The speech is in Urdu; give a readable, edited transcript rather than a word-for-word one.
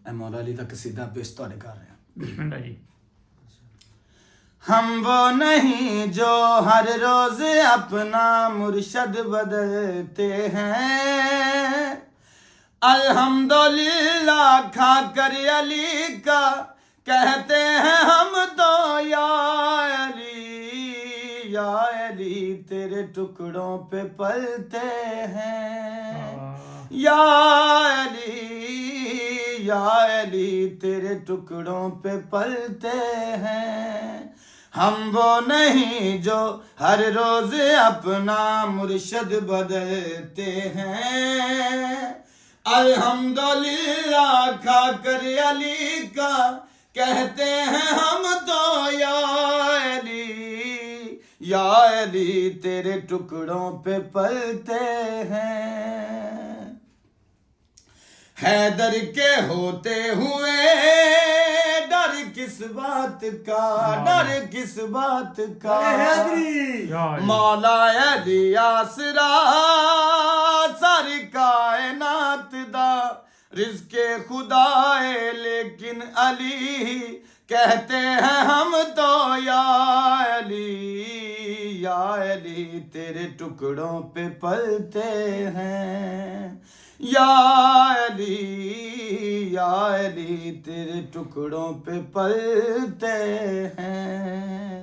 اے مولا علی دا قصیدہ پیش تواڈے کر رہے ہیں. بسم اللہ جی. ہم وہ نہیں جو ہر روز اپنا مرشد بدلتے ہیں، الحمدللہ کھا کر علی کا کہتے ہیں ہم تو یا علی یا علی تیرے ٹکڑوں پہ پلتے ہیں، یا علی تیرے ٹکڑوں پہ پلتے ہیں. ہم وہ نہیں جو ہر روز اپنا مرشد بدلتے ہیں، الحمدللہ کھا کر علی کا کہتے ہیں ہم تو یا علی تیرے ٹکڑوں پہ پلتے ہیں. حیدر کے ہوتے ہوئے ڈر کس بات کا، ڈر کس بات کا، مولا علی آسرا ساری کائنات دا رزق خدا ہے، لیکن علی کہتے ہیں ہم تو یا علی تیرے ٹکڑوں پہ پلتے ہیں، یا علی تیرے ٹکڑوں پہ پلتے ہیں.